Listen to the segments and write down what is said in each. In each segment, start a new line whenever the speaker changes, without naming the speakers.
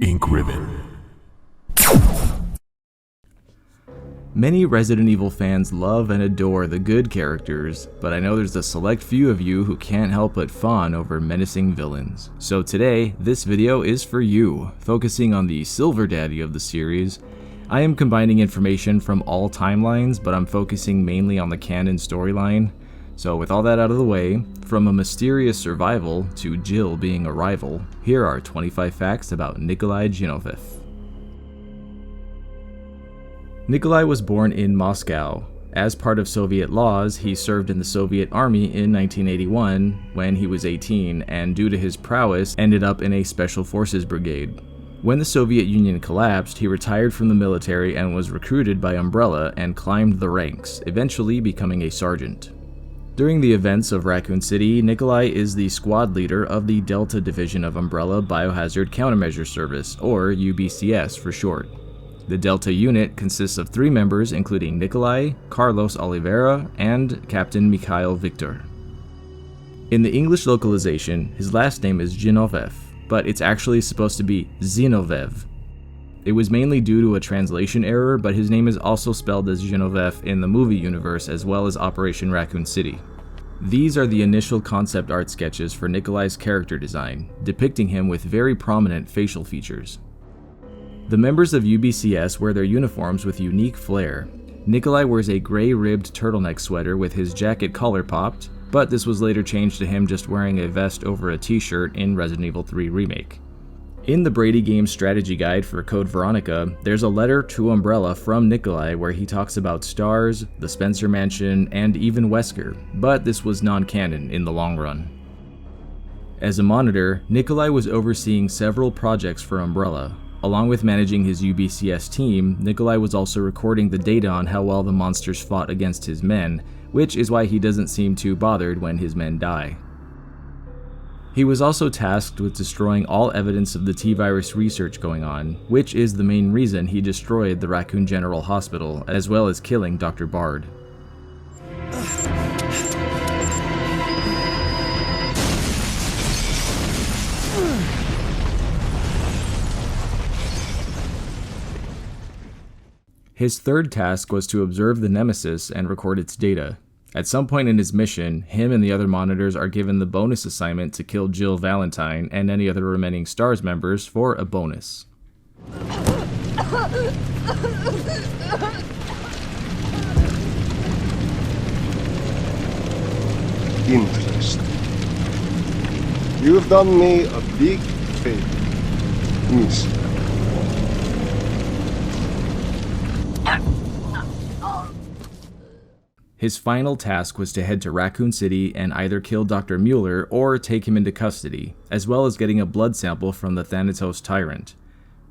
Ink Ribbon.
Many Resident Evil fans love and adore the good characters, but I know there's a select few of you who can't help but fawn over menacing villains. So today, this video is for you, focusing on the Silver Daddy of the series. I am combining information from all timelines, but I'm focusing mainly on the canon storyline. So with all that out of the way, from a mysterious survival to Jill being a rival, here are 25 facts about Nicholai Ginovaef. Nikolai was born in Moscow. As part of Soviet laws, he served in the Soviet Army in 1981 when he was 18, and due to his prowess, ended up in a Special Forces brigade. When the Soviet Union collapsed, he retired from the military and was recruited by Umbrella and climbed the ranks, eventually becoming a sergeant. During the events of Raccoon City, Nikolai is the squad leader of the Delta Division of Umbrella Biohazard Countermeasure Service, or UBCS for short. The Delta unit consists of 3 members including Nikolai, Carlos Oliveira, and Captain Mikhail Victor. In the English localization, his last name is Ginovaef, but it's actually supposed to be Zinovaev. It was mainly due to a translation error, but his name is also spelled as Ginovaef in the movie universe as well as Operation Raccoon City. These are the initial concept art sketches for Nikolai's character design, depicting him with very prominent facial features. The members of UBCS wear their uniforms with unique flair. Nikolai wears a gray-ribbed turtleneck sweater with his jacket collar popped, but this was later changed to him just wearing a vest over a t-shirt in Resident Evil 3 Remake. In the Brady Games strategy guide for Code Veronica, there's a letter to Umbrella from Nikolai where he talks about Stars, the Spencer Mansion, and even Wesker, but this was non-canon in the long run. As a monitor, Nikolai was overseeing several projects for Umbrella. Along with managing his UBCS team, Nikolai was also recording the data on how well the monsters fought against his men, which is why he doesn't seem too bothered when his men die. He was also tasked with destroying all evidence of the T-virus research going on, which is the main reason he destroyed the Raccoon General Hospital, as well as killing Dr. Bard. His third task was to observe the Nemesis and record its data. At some point in his mission, him and the other monitors are given the bonus assignment to kill Jill Valentine and any other remaining STARS members for a bonus.
Interesting. You've done me a big favor, miss.
His final task was to head to Raccoon City and either kill Dr. Mueller or take him into custody, as well as getting a blood sample from the Thanatos Tyrant.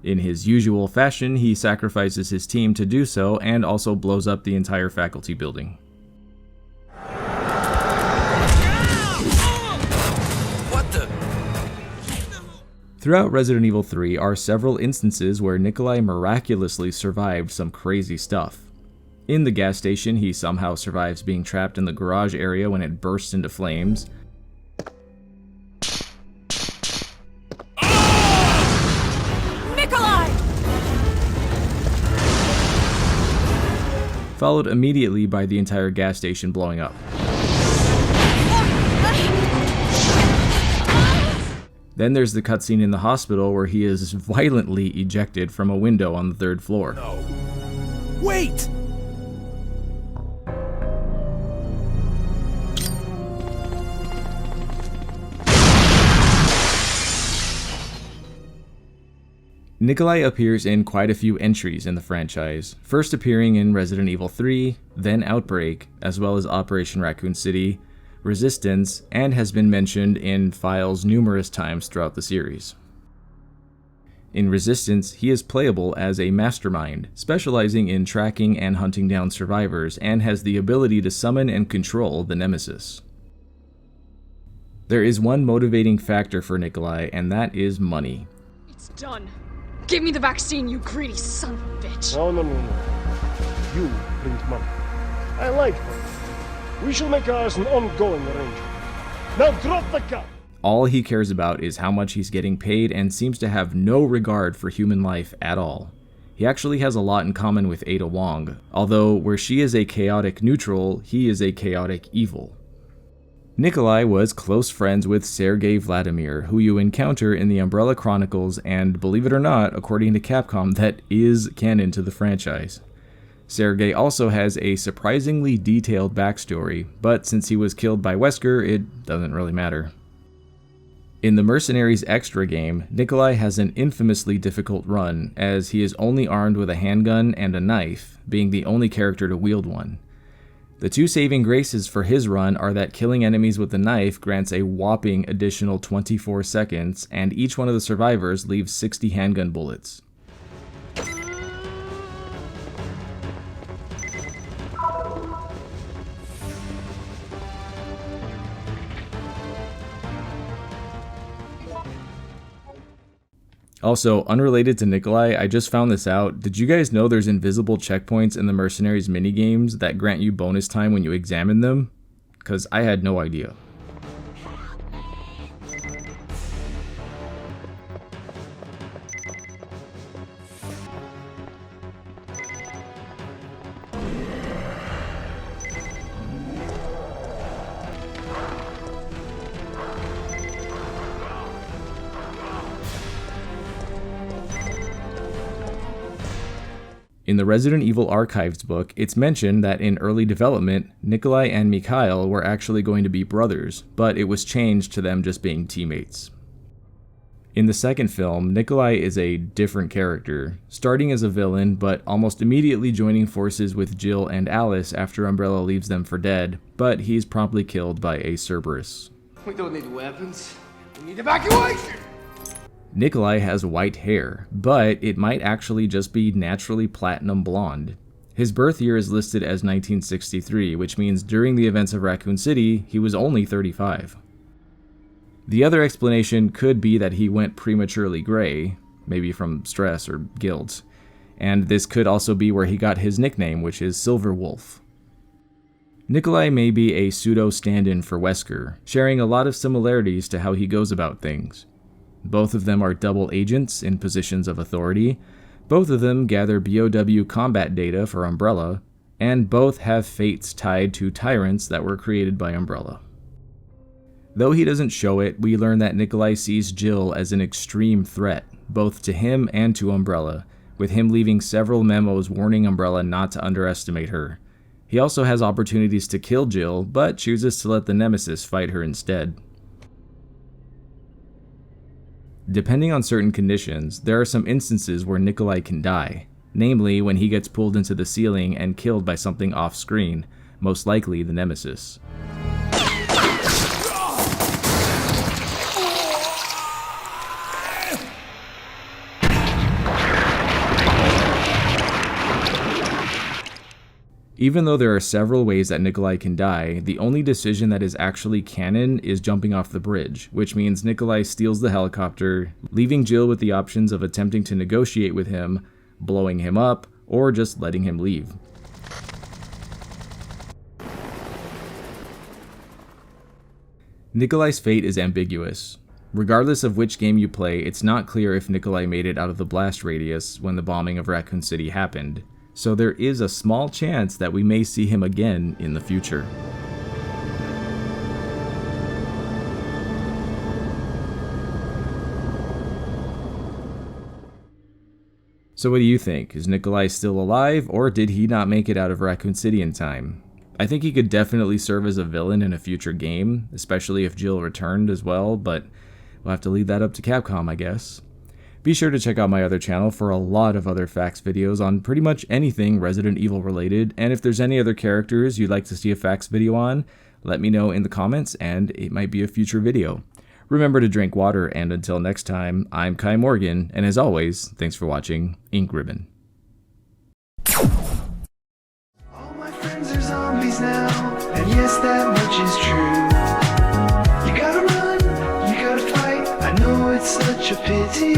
In his usual fashion, he sacrifices his team to do so and also blows up the entire faculty building. Throughout Resident Evil 3 are several instances where Nikolai miraculously survived some crazy stuff. In the gas station, he somehow survives being trapped in the garage area when it bursts into flames.
Nikolai!
Followed immediately by the entire gas station blowing up. Then there's the cutscene in the hospital where he is violently ejected from a window on the 3rd floor.
No. Wait!
Nikolai appears in quite a few entries in the franchise, first appearing in Resident Evil 3, then Outbreak, as well as Operation Raccoon City, Resistance, and has been mentioned in files numerous times throughout the series. In Resistance, he is playable as a mastermind, specializing in tracking and hunting down survivors, and has the ability to summon and control the Nemesis. There is one motivating factor for Nikolai, and that is money.
It's done. Give me the vaccine, you greedy son of a bitch.
No. You print money. I like money. We shall make ours an ongoing arrangement. Now drop the gun!
All he cares about is how much he's getting paid and seems to have no regard for human life at all. He actually has a lot in common with Ada Wong, although where she is a chaotic neutral, he is a chaotic evil. Nikolai was close friends with Sergei Vladimir, who you encounter in the Umbrella Chronicles, and believe it or not, according to Capcom, that is canon to the franchise. Sergei also has a surprisingly detailed backstory, but since he was killed by Wesker, it doesn't really matter. In the Mercenaries Extra game, Nikolai has an infamously difficult run, as he is only armed with a handgun and a knife, being the only character to wield one. The two saving graces for his run are that killing enemies with the knife grants a whopping additional 24 seconds, and each one of the survivors leaves 60 handgun bullets. Also, unrelated to Nikolai, I just found this out. Did you guys know there's invisible checkpoints in the Mercenaries minigames that grant you bonus time when you examine them? Because I had no idea. In the Resident Evil Archives book, it's mentioned that in early development, Nikolai and Mikhail were actually going to be brothers, but it was changed to them just being teammates. In the second film, Nikolai is a different character, starting as a villain, but almost immediately joining forces with Jill and Alice after Umbrella leaves them for dead, but he's promptly killed by a Cerberus.
We don't need weapons. We need evacuation!
Nikolai has white hair, but it might actually just be naturally platinum blonde. His birth year is listed as 1963, which means during the events of Raccoon City, he was only 35. The other explanation could be that he went prematurely gray, maybe from stress or guilt, and this could also be where he got his nickname, which is Silver Wolf. Nikolai may be a pseudo stand-in for Wesker, sharing a lot of similarities to how he goes about things. Both of them are double agents in positions of authority, both of them gather BOW combat data for Umbrella, and both have fates tied to tyrants that were created by Umbrella. Though he doesn't show it, we learn that Nikolai sees Jill as an extreme threat, both to him and to Umbrella, with him leaving several memos warning Umbrella not to underestimate her. He also has opportunities to kill Jill, but chooses to let the Nemesis fight her instead. Depending on certain conditions, there are some instances where Nikolai can die, namely when he gets pulled into the ceiling and killed by something off-screen, most likely the Nemesis. Even though there are several ways that Nikolai can die, the only decision that is actually canon is jumping off the bridge, which means Nikolai steals the helicopter, leaving Jill with the options of attempting to negotiate with him, blowing him up, or just letting him leave. Nikolai's fate is ambiguous. Regardless of which game you play, it's not clear if Nikolai made it out of the blast radius when the bombing of Raccoon City happened. So there is a small chance that we may see him again in the future. So what do you think? Is Nikolai still alive, or did he not make it out of Raccoon City in time? I think he could definitely serve as a villain in a future game, especially if Jill returned as well, but we'll have to leave that up to Capcom, I guess. Be sure to check out my other channel for a lot of other facts videos on pretty much anything Resident Evil related, and if there's any other characters you'd like to see a facts video on, let me know in the comments and it might be a future video. Remember to drink water, and until next time, I'm Kai Morgan, and as always, thanks for watching Ink Ribbon.
All my friends are zombies now, and yes, that much is true. You gotta run, you gotta fight, I know it's such a pity.